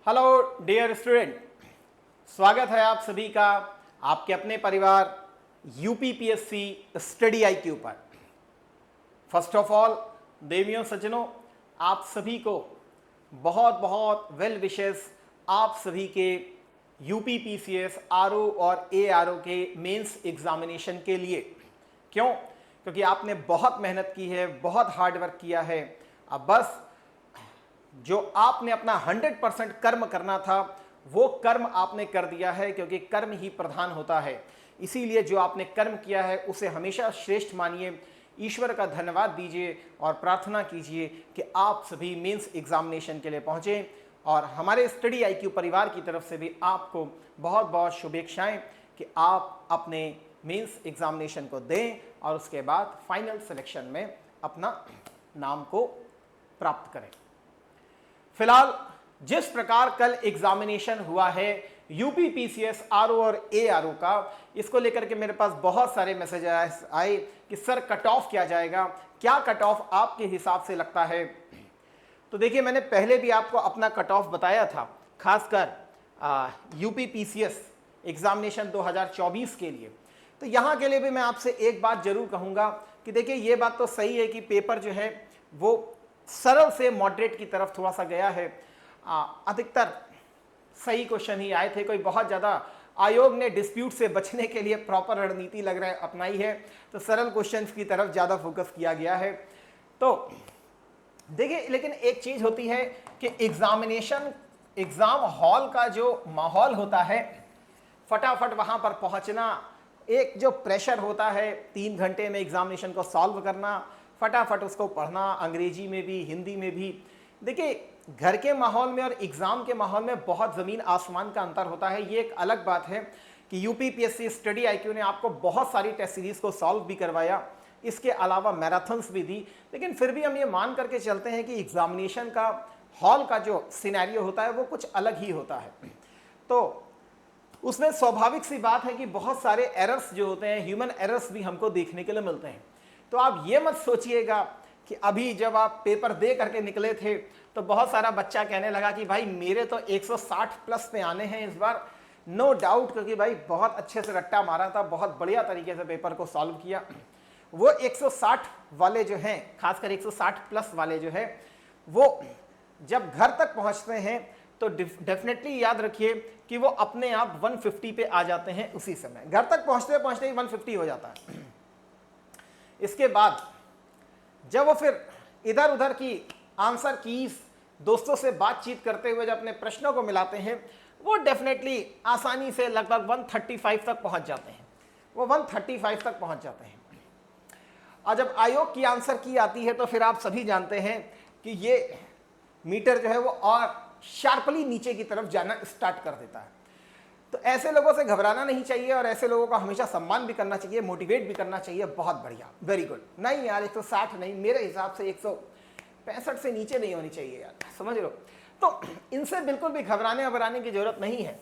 Hello dear student, स्वागत है आप सभी का आपके अपने परिवार यूपीपीएससी स्टडी आईक्यू पर। फर्स्ट ऑफ ऑल देवियों सज्जनों, आप सभी को बहुत बहुत वेल विशेस। आप सभी के यूपीपीसीएस आरओ और एआरओ के मेंस एग्जामिनेशन के लिए। क्यों? क्योंकि आपने बहुत मेहनत की है, बहुत हार्ड वर्क किया है। अब बस जो आपने अपना 100% कर्म करना था वो कर्म आपने कर दिया है, क्योंकि कर्म ही प्रधान होता है। इसीलिए जो आपने कर्म किया है उसे हमेशा श्रेष्ठ मानिए, ईश्वर का धन्यवाद दीजिए और प्रार्थना कीजिए कि आप सभी मेंस एग्जामिनेशन के लिए पहुँचें। और हमारे स्टडी आईक्यू परिवार की तरफ से भी आपको बहुत बहुत शुभेच्छाएं कि आप अपने मेंस एग्जामिनेशन को दें और उसके बाद फाइनल सिलेक्शन में अपना नाम को प्राप्त करें। फिलहाल जिस प्रकार कल एग्जामिनेशन हुआ है यूपीपीसीएस आरओ और एआरओ का, इसको लेकर के मेरे पास बहुत सारे मैसेज आए कि सर कट ऑफ किया जाएगा, क्या कट ऑफ आपके हिसाब से लगता है? तो देखिए, मैंने पहले भी आपको अपना कट ऑफ बताया था, खासकर यूपीपीसीएस एग्जामिनेशन 2024 के लिए। तो यहाँ के लिए भी मैं आपसे एक बात जरूर कहूँगा कि देखिए, ये बात तो सही है कि पेपर जो है वो सरल से मॉडरेट की तरफ थोड़ा सा गया है। अधिकतर सही क्वेश्चन ही आए थे, कोई बहुत ज़्यादा आयोग ने डिस्प्यूट से बचने के लिए प्रॉपर रणनीति लग रहा है अपनाई है, तो सरल क्वेश्चंस की तरफ ज़्यादा फोकस किया गया है। तो देखिए, लेकिन एक चीज़ होती है कि एग्ज़ाम हॉल का जो माहौल होता है, फटाफट वहाँ पर पहुँचना, एक जो प्रेशर होता है 3 घंटे में एग्जामिनेशन को सॉल्व करना, फटाफट उसको पढ़ना, अंग्रेजी में भी हिंदी में भी। देखिए, घर के माहौल में और एग्ज़ाम के माहौल में बहुत ज़मीन आसमान का अंतर होता है। ये एक अलग बात है कि यूपीपीएससी स्टडी आईक्यू ने आपको बहुत सारी टेस्ट सीरीज़ को सॉल्व भी करवाया, इसके अलावा मैराथन्स भी दी, लेकिन फिर भी हम ये मान करके चलते हैं कि एग्जामिनेशन का हॉल का जो सिनेरियो होता है वो कुछ अलग ही होता है। तो उसमें स्वाभाविक सी बात है कि बहुत सारे एरर्स जो होते हैं, ह्यूमन एरर्स भी हमको देखने के लिए मिलते हैं। तो आप ये मत सोचिएगा कि अभी जब आप पेपर दे करके निकले थे तो बहुत सारा बच्चा कहने लगा कि भाई मेरे तो 160 प्लस पे आने हैं इस बार। नो डाउट, क्योंकि भाई बहुत अच्छे से रट्टा मारा था, बहुत बढ़िया तरीके से पेपर को सॉल्व किया। वो 160 वाले जो हैं, खासकर 160 प्लस वाले जो है, वो जब घर तक पहुंचते हैं तो डेफिनेटली याद रखिए कि वो अपने आप 150 पे आ जाते हैं उसी समय। घर तक पहुंचते पहुंचते ही 150 हो जाता है। इसके बाद जब वो फिर इधर उधर की आंसर कीज दोस्तों से बातचीत करते हुए जब अपने प्रश्नों को मिलाते हैं, वो डेफिनेटली आसानी से लगभग 135 तक पहुंच जाते हैं। वो 135 तक पहुंच जाते हैं। और जब आयोग की आंसर की आती है तो फिर आप सभी जानते हैं कि ये मीटर जो है वो और शार्पली नीचे की तरफ जाना स्टार्ट कर देता है। तो ऐसे लोगों से घबराना नहीं चाहिए और ऐसे लोगों का हमेशा सम्मान भी करना चाहिए, मोटिवेट भी करना चाहिए। बहुत बढ़िया, वेरी गुड। नहीं यार, 160 नहीं, मेरे हिसाब से 165 से नीचे नहीं होनी चाहिए यार, समझ लो। तो इनसे बिल्कुल भी घबराने की जरूरत नहीं है।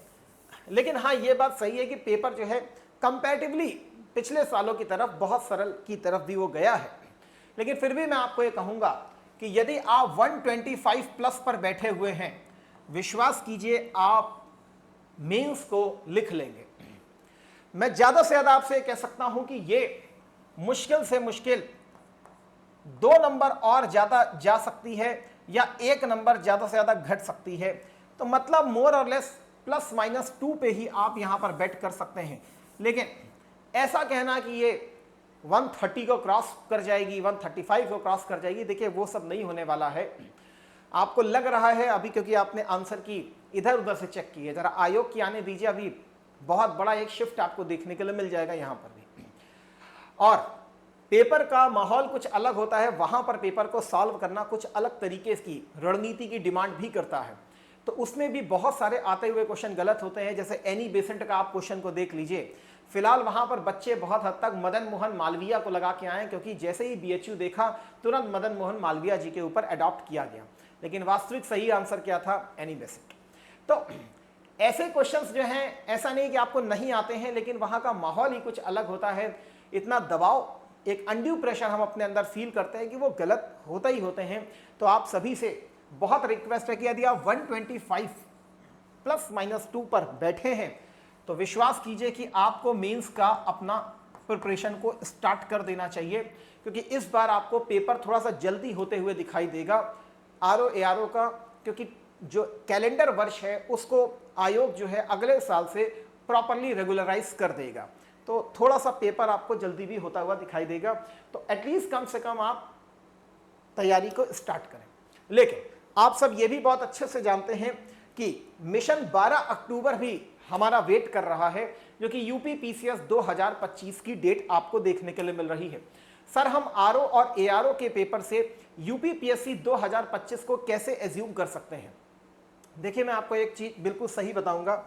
लेकिन हाँ, ये बात सही है कि पेपर जो है कंपैरेटिवली पिछले सालों की तरफ बहुत सरल की तरफ भी वो गया है। लेकिन फिर भी मैं आपको ये कहूँगा कि यदि आप 125 प्लस पर बैठे हुए हैं, विश्वास कीजिए आप मेंस को लिख लेंगे। मैं ज़्यादा से ज़्यादा आपसे कह सकता हूं कि ये मुश्किल से मुश्किल 2 नंबर और ज़्यादा जा सकती है या 1 नंबर ज़्यादा से ज़्यादा घट सकती है। तो मतलब मोर और लेस ±2 पे ही आप यहाँ पर बैठ कर सकते हैं। लेकिन ऐसा कहना कि ये 130 को क्रॉस कर जाएगी, 135 को क्रॉस कर जाएगी, देखिए वो सब नहीं होने वाला है। आपको लग रहा है अभी क्योंकि आपने आंसर की इधर उधर से चेक की है। जरा आयोग की आने दीजिए, अभी बहुत बड़ा एक शिफ्ट आपको देखने के लिए मिल जाएगा यहाँ पर भी। और पेपर का माहौल कुछ अलग होता है, वहाँ पर पेपर को सॉल्व करना कुछ अलग तरीके की रणनीति की डिमांड भी करता है। तो उसमें भी बहुत सारे आते हुए क्वेश्चन गलत होते हैं। जैसे एनी बेसेंट का आप क्वेश्चन को देख लीजिए। फिलहाल वहाँ पर बच्चे बहुत हद तक मदन मोहन मालवीय को लगा के आए, क्योंकि जैसे ही बीएचयू देखा तुरंत मदन मोहन मालवीय जी के ऊपर अडॉप्ट किया गया। लेकिन वास्तविक सही आंसर क्या था? Annie Besant. तो ऐसे क्वेश्चंस जो हैं, ऐसा नहीं कि आपको नहीं आते हैं, लेकिन वहाँ का माहौल ही कुछ अलग होता है। इतना दबाव, एक अनड्यू प्रेशर हम अपने अंदर फील करते हैं कि वो गलत होते ही होते हैं। तो आप सभी से बहुत रिक्वेस्ट है कि यदि आप 125 +-2 पर बैठे हैं तो विश्वास कीजिए कि आपको मेंस का अपना प्रिपरेशन को स्टार्ट कर देना चाहिए, क्योंकि इस बार आपको पेपर थोड़ा सा जल्दी होते हुए दिखाई देगा RO-ARO का, क्योंकि जो कैलेंडर वर्ष है उसको आयोग जो है अगले साल से प्रॉपरली रेगुलराइज कर देगा, तो थोड़ा सा पेपर आपको जल्दी भी होता हुआ दिखाई देगा। तो एटलीस्ट कम से कम आप तैयारी को स्टार्ट करें। लेकिन आप सब ये भी बहुत अच्छे से जानते हैं कि मिशन 12 अक्टूबर भी हमारा वेट कर रहा है, जो कि यूपी पीसीएस 2025 की डेट आपको देखने के लिए मिल रही है। सर, हम आरओ और एआरओ के पेपर से यूपी पीएससी 2025 को कैसे एज्यूम कर सकते हैं? देखिए, मैं आपको एक चीज बिल्कुल सही बताऊंगा।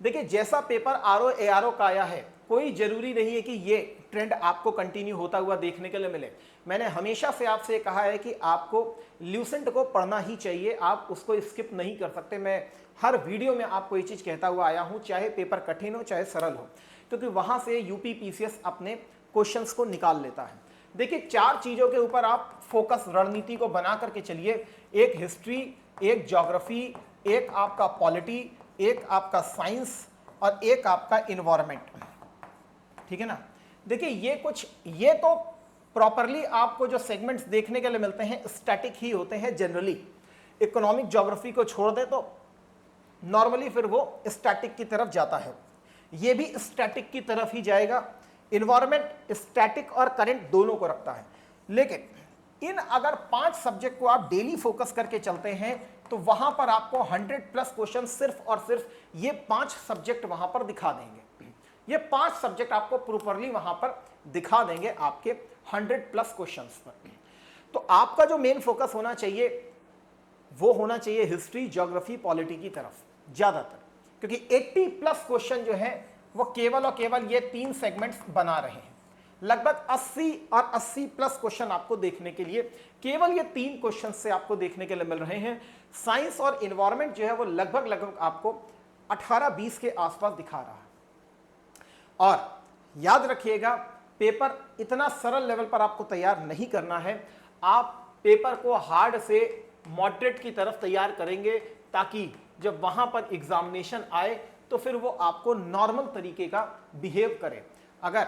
देखिए, जैसा पेपर आरओ एआरओ का आया है, कोई जरूरी नहीं है कि ये ट्रेंड आपको कंटिन्यू होता हुआ देखने के लिए मिले। मैंने हमेशा से आपसे कहा है कि आपको ल्यूसेंट को पढ़ना ही चाहिए, आप उसको स्किप नहीं कर सकते। मैं हर वीडियो में आपको ये चीज़ कहता हुआ आया हूँ, चाहे पेपर कठिन हो चाहे सरल हो, क्योंकि वहाँ से यूपी पीसीएस अपने क्वेश्चंस को निकाल लेता है। देखिए, 4 चीज़ों के ऊपर आप फोकस रणनीति को बना करके चलिए। एक हिस्ट्री, एक ज्योग्राफी, एक आपका पॉलिटी, एक आपका साइंस और एक आपका इन्वायरमेंट। ठीक है ना? देखिए, ये तो प्रॉपरली आपको जो सेगमेंट्स देखने के लिए मिलते हैं स्टैटिक ही होते हैं जनरली। इकोनॉमिक ज्योग्राफी को छोड़ दे तो नॉर्मली फिर वो स्टैटिक की तरफ जाता है, ये भी स्टैटिक की तरफ ही जाएगा। इन्वायरमेंट स्टैटिक और करंट दोनों को रखता है। लेकिन इन अगर 5 सब्जेक्ट को आप डेली फोकस करके चलते हैं तो वहां पर आपको 100+ क्वेश्चन सिर्फ और सिर्फ ये 5 सब्जेक्ट वहां पर दिखा देंगे। ये 5 सब्जेक्ट आपको प्रॉपरली वहां पर दिखा देंगे आपके 100+ क्वेश्चंस पर। तो आपका जो मेन फोकस होना चाहिए वो होना चाहिए हिस्ट्री, ज्योग्राफी, पॉलिटी की तरफ ज्यादातर, क्योंकि 80+ क्वेश्चन जो है वो केवल और केवल ये 3 सेगमेंट्स बना रहे हैं। लगभग 80 और 80+ क्वेश्चन आपको देखने के लिए केवल ये 3 क्वेश्चन से आपको देखने के लिए मिल रहे हैं। साइंस और इन्वायरमेंट जो है वो लगभग आपको 18-20 के आसपास दिखा रहा है। और याद रखिएगा, पेपर इतना सरल लेवल पर आपको तैयार नहीं करना है, आप पेपर को हार्ड से मॉडरेट की तरफ तैयार करेंगे, ताकि जब वहां पर एग्जामिनेशन आए तो फिर वो आपको नॉर्मल तरीके का बिहेव करे। अगर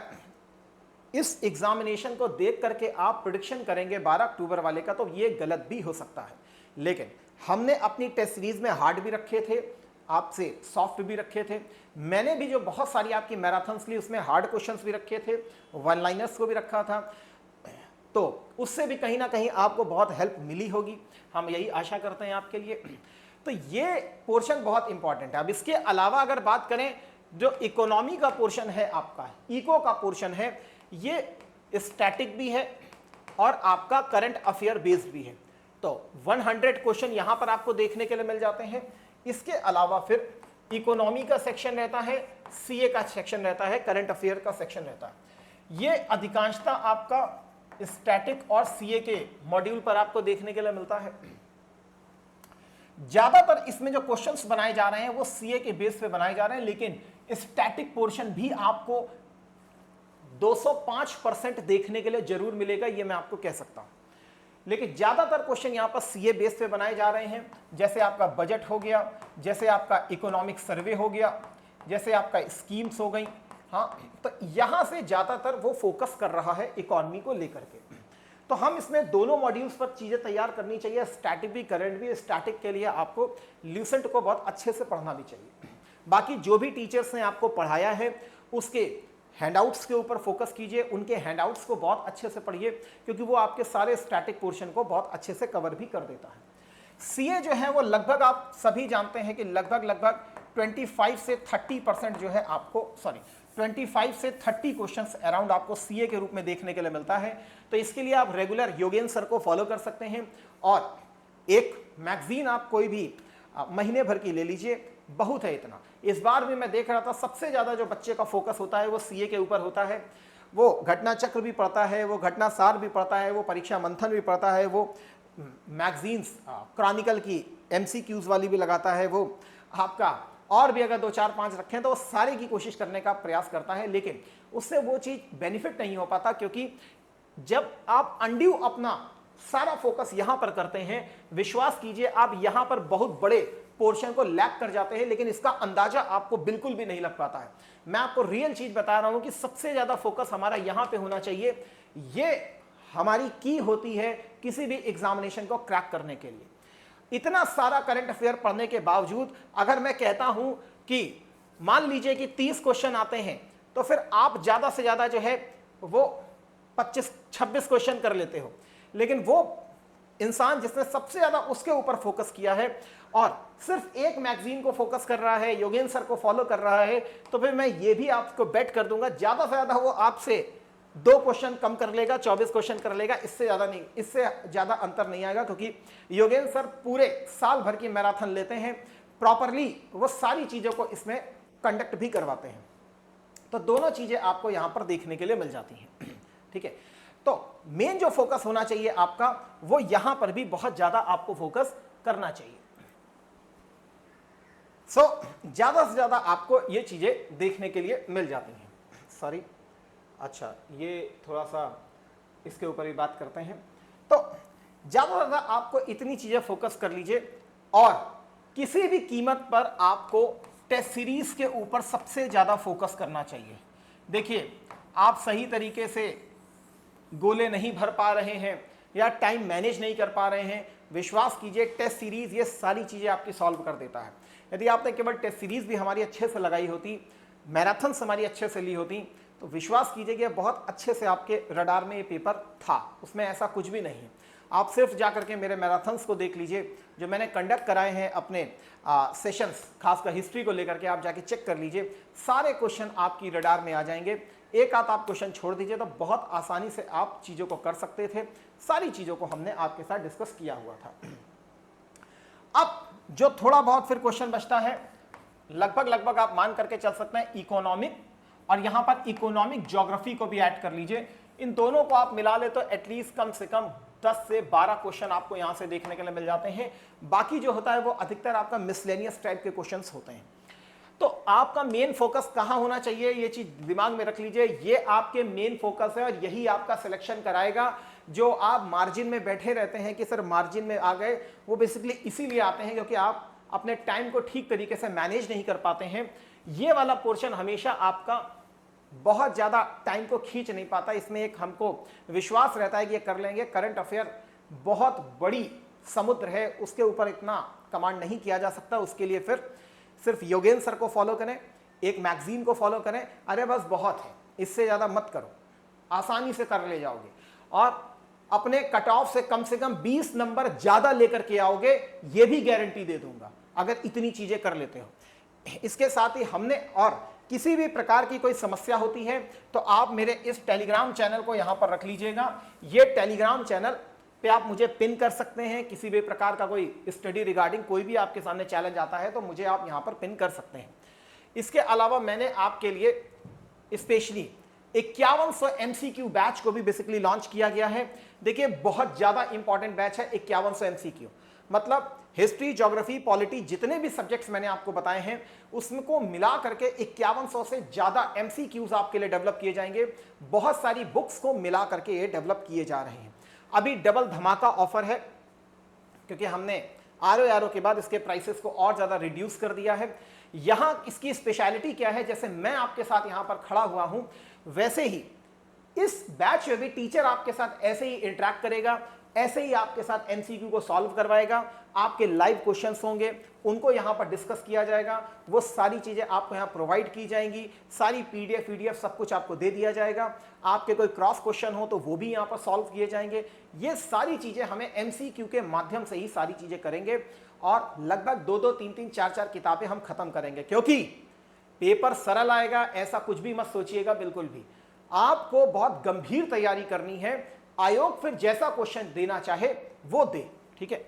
इस एग्जामिनेशन को देख करके आप प्रेडिक्शन करेंगे 12 अक्टूबर वाले का, तो ये गलत भी हो सकता है। लेकिन हमने अपनी टेस्ट सीरीज में हार्ड भी रखे थे, आपसे सॉफ्ट भी रखे थे। मैंने भी जो बहुत सारी आपकी मैराथन्स ली उसमें हार्ड क्वेश्चंस भी रखे थे, वन लाइनर्स को भी रखा था, तो उससे भी कहीं ना कहीं आपको बहुत हेल्प मिली होगी, हम यही आशा करते हैं आपके लिए। तो ये पोर्शन बहुत इंपॉर्टेंट है। अब इसके अलावा अगर बात करें, जो इकोनॉमी का पोर्शन है आपका, इको का पोर्शन है, ये स्टैटिक भी है और आपका करंट अफेयर बेस्ड भी है। तो 100 क्वेश्चन यहां पर आपको देखने के लिए मिल जाते हैं। इसके अलावा फिर इकोनॉमी का सेक्शन रहता है, सीए का सेक्शन रहता है, करंट अफेयर का सेक्शन रहता है। ये अधिकांशतः आपका स्टैटिक और सीए के मॉड्यूल पर आपको देखने के लिए मिलता है। ज्यादातर इसमें जो क्वेश्चंस बनाए जा रहे हैं वो सीए के बेस पे बनाए जा रहे हैं, लेकिन स्टैटिक पोर्शन भी आपको 205% देखने के लिए जरूर मिलेगा, ये मैं आपको कह सकता हूं। लेकिन ज्यादातर क्वेश्चन यहां पर सीए बेस पे बनाए जा रहे हैं, जैसे आपका बजट हो गया, जैसे आपका इकोनॉमिक सर्वे हो गया, जैसे आपका स्कीम्स हो गई। हाँ, तो यहां से ज्यादातर वो फोकस कर रहा है इकोनॉमी को लेकर के। तो हम इसमें दोनों मॉड्यूल्स पर चीजें तैयार करनी चाहिए, स्टैटिक भी करंट भी। स्टैटिक के लिए आपको ल्यूसेंट को बहुत अच्छे से पढ़ना भी चाहिए। बाकी जो भी टीचर्स ने आपको पढ़ाया है उसके हैंडआउट्स के ऊपर फोकस कीजिए, उनके हैंडआउट्स को बहुत अच्छे से पढ़िए, क्योंकि वो आपके सारे स्टैटिक पोर्शन को बहुत अच्छे से कवर भी कर देता है। सीए जो है वो लगभग आप सभी जानते हैं कि लगभग 25 से 30% जो है आपको 25 से 30 क्वेश्चंस अराउंड आपको सीए के रूप में देखने के लिए मिलता है। तो इसके लिए आप रेगुलर योगेंद्र सर को फॉलो कर सकते हैं, और एक मैगजीन आप कोई भी महीने भर की ले लीजिए, बहुत है इतना। इस बार भी मैं देख रहा था सबसे ज्यादा जो बच्चे का फोकस होता है वो सीए के ऊपर होता है। वो घटना चक्र भी पढ़ता है, वो घटना सार भी पढ़ता है, वो परीक्षा मंथन भी पढ़ता है, वो मैगजीन्स क्रॉनिकल की एमसीक्यूज वाली भी लगाता है, वो आपका और भी अगर 2-4-5 रखें तो वो सारे की कोशिश करने का प्रयास करता है। लेकिन उससे वो चीज बेनिफिट नहीं हो पाता, क्योंकि जब आप अनड्यू अपना सारा फोकस यहां पर करते हैं, विश्वास कीजिए आप यहां पर बहुत बड़े पोर्शन को लैक कर जाते हैं, लेकिन इसका अंदाजा आपको बिल्कुल भी नहीं लग पाता है। मैं आपको रियल चीज बता रहा हूं कि सबसे ज्यादा फोकस हमारा यहां पे होना चाहिए। ये हमारी की होती है किसी भी एग्जामिनेशन को क्रैक करने के लिए। इतना सारा करंट अफेयर पढ़ने के बावजूद अगर मैं कहता हूं कि मान लीजिए कि 30 क्वेश्चन आते हैं, तो फिर आप ज्यादा से ज्यादा जो है वो 25-26 क्वेश्चन कर लेते हो, लेकिन वो इंसान जिसने सबसे ज्यादा उसके ऊपर फोकस किया है और सिर्फ एक मैगजीन को फोकस कर रहा है, योगेंद्र सर को फॉलो कर रहा है, तो फिर मैं ये भी आपको बेट कर दूंगा ज्यादा से ज्यादा वो आपसे 2 क्वेश्चन कम कर लेगा, 24 क्वेश्चन कर लेगा, इससे ज्यादा नहीं, इससे ज्यादा अंतर नहीं आएगा। क्योंकि योगेंद्र सर पूरे साल भर की मैराथन लेते हैं, प्रॉपरली वो सारी चीजों को इसमें कंडक्ट भी करवाते हैं, तो दोनों चीजें आपको यहां पर देखने के लिए मिल जाती हैं। ठीक है, तो मेन जो फोकस होना चाहिए आपका वो यहां पर भी बहुत ज्यादा आपको फोकस करना चाहिए। ज्यादा से ज्यादा आपको ये चीजें देखने के लिए मिल जाती हैं। सॉरी, अच्छा ये थोड़ा सा इसके ऊपर भी बात करते हैं। तो ज्यादा से ज्यादा आपको इतनी चीजें फोकस कर लीजिए और किसी भी कीमत पर आपको टेस्ट सीरीज के ऊपर सबसे ज्यादा फोकस करना चाहिए। देखिए, आप सही तरीके से गोले नहीं भर पा रहे हैं या टाइम मैनेज नहीं कर पा रहे हैं, विश्वास कीजिए टेस्ट सीरीज ये सारी चीजें आपकी सॉल्व कर देता है। यदि आपने केवल टेस्ट सीरीज भी हमारी अच्छे से लगाई होती, मैराथन हमारी अच्छे से ली होती, तो विश्वास कीजिए कि बहुत अच्छे से आपके रडार में ये पेपर था, उसमें ऐसा कुछ भी नहीं है। आप सिर्फ जाकर के मेरे मैराथन्स को देख लीजिए जो मैंने कंडक्ट कराए हैं अपने सेशंस, खासकर हिस्ट्री को लेकर के आप जाके चेक कर लीजिए, सारे क्वेश्चन आपकी रडार में आ जाएंगे। एक आध आप क्वेश्चन छोड़ दीजिए तो बहुत आसानी से आप चीज़ों को कर सकते थे। सारी चीज़ों को हमने आपके साथ डिस्कस किया हुआ था। अब जो थोड़ा बहुत फिर क्वेश्चन बचता है, लगभग आप मान करके चल सकते हैं इकोनॉमिक, और यहां पर इकोनॉमिक ज्योग्राफी को भी ऐड कर लीजिए। इन दोनों को आप मिला ले तो एटलीस्ट कम से कम 10 से 12 क्वेश्चन आपको यहां से देखने के लिए मिल जाते हैं। बाकी जो होता है वो अधिकतर आपका मिसलेनियस टाइप के क्वेश्चंस होते हैं। तो आपका मेन फोकस कहां होना चाहिए, ये चीज दिमाग में रख लीजिए। ये आपके मेन फोकस है और यही आपका सिलेक्शन कराएगा। जो आप मार्जिन में बैठे रहते हैं कि सर मार्जिन में आ गए, वो बेसिकली इसीलिए आते हैं क्योंकि आप अपने टाइम को ठीक तरीके से मैनेज नहीं कर पाते हैं। ये वाला पोर्शन हमेशा आपका बहुत ज्यादा टाइम को खींच नहीं पाता। इसमें एक हमको विश्वास रहता है कि ये कर लेंगे। करंट अफेयर बहुत बड़ी समुद्र है, उसके ऊपर इतना कमांड नहीं किया जा सकता। उसके लिए फिर सिर्फ योगेंद्र सर को फॉलो करें, एक मैगजीन को फॉलो करें, अरे बस बहुत है, इससे ज्यादा मत करो, आसानी से कर ले जाओगे और अपने कट ऑफ से कम 20 नंबर ज्यादा लेकर के आओगे, ये भी गारंटी दे दूंगा अगर इतनी चीजें कर लेते हो। इसके साथ ही हमने, और किसी भी प्रकार की कोई समस्या होती है तो आप मेरे इस टेलीग्राम चैनल को यहां पर रख लीजिएगा। ये टेलीग्राम चैनल पे आप मुझे पिन कर सकते हैं। किसी भी प्रकार का कोई स्टडी रिगार्डिंग कोई भी आपके सामने चैलेंज आता है तो मुझे आप यहां पर पिन कर सकते हैं। इसके अलावा मैंने आपके लिए स्पेशली 5100 MCQ बैच को भी बेसिकली लॉन्च किया गया है। देखिए, बहुत ज्यादा इंपॉर्टेंट बैच है 5100 MCQ, मतलब हिस्ट्री, ज्योग्राफी, पॉलिटी, जितने भी सब्जेक्ट्स मैंने आपको बताए हैं उसको मिला करके 5100 से ज्यादा MCQs आपके लिए डेवलप किए जाएंगे। बहुत सारी बुक्स को मिला करके ये डेवलप किए जा रहे हैं। अभी डबल धमाका ऑफर है क्योंकि हमने आरओ के बाद इसके प्राइसेस को और ज्यादा रिड्यूस कर दिया है। यहां इसकी स्पेशलिटी क्या है, जैसे मैं आपके साथ यहां पर खड़ा हुआ हूं, वैसे ही इस बैच में भी टीचर आपके साथ ऐसे ही इंटरेक्ट करेगा, ऐसे ही आपके साथ MCQ को सॉल्व करवाएगा। आपके लाइव क्वेश्चंस होंगे, उनको यहां पर डिस्कस किया जाएगा। वो सारी चीजें आपको यहां प्रोवाइड की जाएंगी, सारी PDF सब कुछ आपको दे दिया जाएगा। आपके कोई क्रॉस क्वेश्चन हो तो वो भी यहां पर सॉल्व किए जाएंगे। ये सारी चीजें हमें MCQ के माध्यम से ही सारी चीजें करेंगे और लगभग 2-2, 3-3, 4-4 किताबें हम खत्म करेंगे। क्योंकि पेपर सरल आएगा ऐसा कुछ भी मत सोचिएगा, बिल्कुल भी। आपको बहुत गंभीर तैयारी करनी है। आयोग फिर जैसा क्वेश्चन देना चाहे वो दे, ठीक है।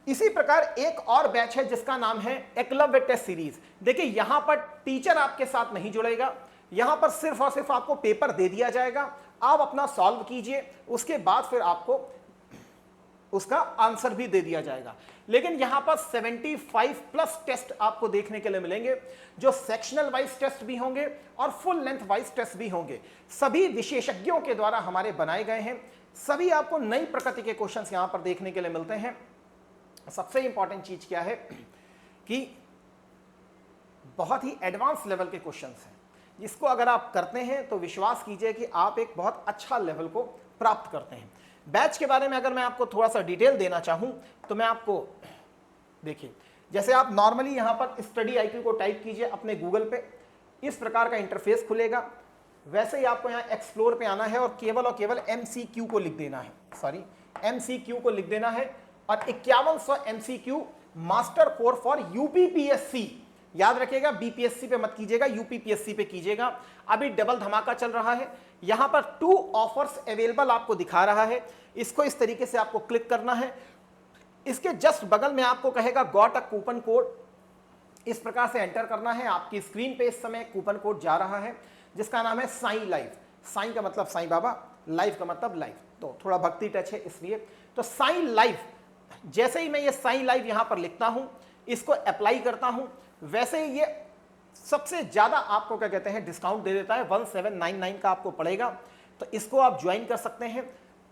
इसी प्रकार एक और बैच है जिसका नाम है एकलव्य टेस्ट सीरीज। देखिए, यहां पर टीचर आपके साथ नहीं जुड़ेगा, यहां पर सिर्फ और सिर्फ आपको पेपर दे दिया जाएगा, आप अपना सॉल्व कीजिए, उसके बाद फिर आपको उसका आंसर भी दे दिया जाएगा। लेकिन यहां पर 75+ टेस्ट आपको देखने के लिए मिलेंगे, जो सेक्शनल वाइज टेस्ट भी होंगे और फुल लेंथ वाइज टेस्ट भी होंगे। सभी विशेषज्ञों के द्वारा हमारे बनाए गए हैं। सभी आपको नई प्रकृति के क्वेश्चंस यहां पर देखने के लिए मिलते हैं। सबसे इंपॉर्टेंट चीज क्या है कि बहुत ही एडवांस लेवल के क्वेश्चंस हैं, जिसको अगर आप करते हैं तो विश्वास कीजिए कि आप एक बहुत अच्छा लेवल को प्राप्त करते हैं। बैच के बारे में अगर मैं आपको थोड़ा सा डिटेल देना चाहूं तो मैं आपको, देखिए, जैसे आप नॉर्मली यहां पर स्टडी आईक्यू को टाइप कीजिए अपने गूगल पे, इस प्रकार का इंटरफेस खुलेगा। वैसे ही आपको यहां एक्सप्लोर पे आना है और केवल MCQ को लिख देना है, सॉरी MCQ को लिख देना है, और 5100 MCQ master core for UPPSC. याद रखिएगा, बीपीएससी पे मत कीजिएगा, यूपीपीएससी पे कीजिएगा। अभी डबल धमाका चल रहा है, यहां पर 2 ऑफर्स अवेलेबल आपको दिखा रहा है। इसको इस तरीके से आपको क्लिक करना है, इसके जस्ट बगल में आपको कहेगा गॉट अ कूपन कोड, इस प्रकार से एंटर करना है। आपकी स्क्रीन पे इस समय कूपन कोड जा रहा है जिसका नाम है साईं लाइव। साईं का मतलब साईं बाबा, लाइव का मतलब लाइव, तो थोड़ा भक्ति टच है इसलिए। तो साईं लाइव, जैसे ही मैं ये साईं लाइव यहां पर लिखता हूं, इसको अप्लाई करता हूं, वैसे ही ये सबसे ज्यादा आपको क्या कहते हैं डिस्काउंट दे देता है, 1799 का आपको पड़ेगा। तो इसको आप ज्वाइन कर सकते हैं।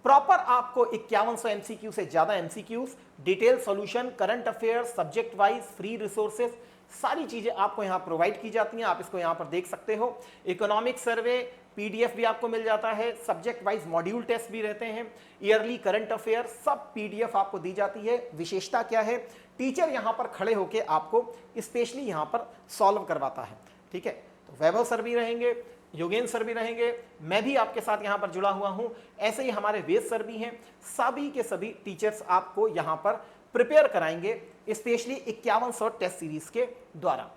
प्रॉपर आपको 5100 MCQ से ज्यादा MCQs, detail solution, current affairs, subject wise, free resources, सारी चीजें आपको यहां प्रोवाइड की जाती हैं। आप इसको यहां पर देख सकते हो। इकोनॉमिक सर्वे PDF भी आपको मिल जाता है, सब्जेक्ट वाइज मॉड्यूल टेस्ट भी रहते हैं, ईयरली करंट अफेयर सब PDF आपको दी जाती है। विशेषता क्या है, टीचर यहां पर खड़े होकर आपको स्पेशली यहां पर सॉल्व करवाता है। ठीक है, तो वैभव सर भी रहेंगे, योगेंद्र सर भी रहेंगे, मैं भी आपके साथ यहां पर जुड़ा हुआ हूं, ऐसे ही हमारे वेद सर भी हैं। सभी के सभी टीचर्स आपको यहां पर प्रिपेयर कराएंगे, स्पेशली 5100 टेस्ट सीरीज के द्वारा।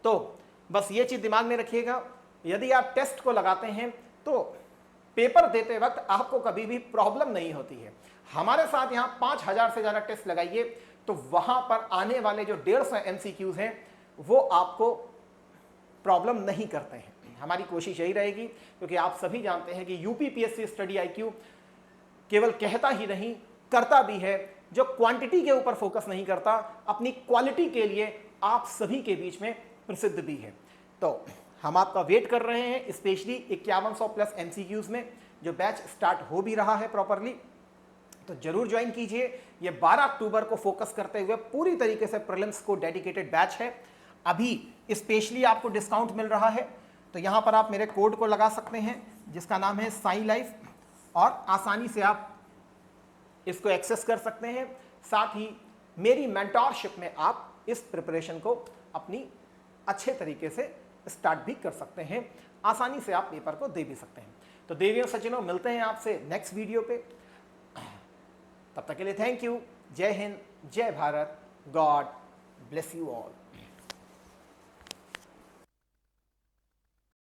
तो बस ये चीज दिमाग में रखिएगा, यदि आप टेस्ट को लगाते हैं तो पेपर देते वक्त आपको कभी भी प्रॉब्लम नहीं होती है। हमारे साथ यहां 5000 से ज्यादा टेस्ट लगाइए तो वहां पर आने वाले जो 150 MCQs हैं वो आपको प्रॉब्लम नहीं करते हैं। हमारी कोशिश यही रहेगी, क्योंकि आप सभी जानते हैं कि यूपीपीएससी स्टडी आईक्यू केवल कहता ही नहीं करता भी है। जो क्वांटिटी के ऊपर फोकस नहीं करता, अपनी क्वालिटी के लिए आप सभी के बीच में प्रसिद्ध भी है। तो हम आपका वेट कर रहे हैं, स्पेशली 5100 प्लस MCQs में जो बैच स्टार्ट हो भी रहा है प्रॉपरली, तो जरूर ज्वाइन कीजिए। ये 12 अक्टूबर को फोकस करते हुए पूरी तरीके से प्रीलिम्स को डेडिकेटेड बैच है। अभी स्पेशली आपको डिस्काउंट मिल रहा है, तो यहां पर आप मेरे कोड को लगा सकते हैं जिसका नाम है साईं लाइफ, और आसानी से आप इसको एक्सेस कर सकते हैं। साथ ही मेरी मेंटोरशिप में आप इस प्रिपरेशन को अपनी अच्छे तरीके से स्टार्ट भी कर सकते हैं, आसानी से आप पेपर को दे भी सकते हैं। तो देवियों सचिनों, मिलते हैं आपसे नेक्स्ट वीडियो पे, तब तक के लिए थैंक यू। जय हिंद, जय Bharat, God bless you all.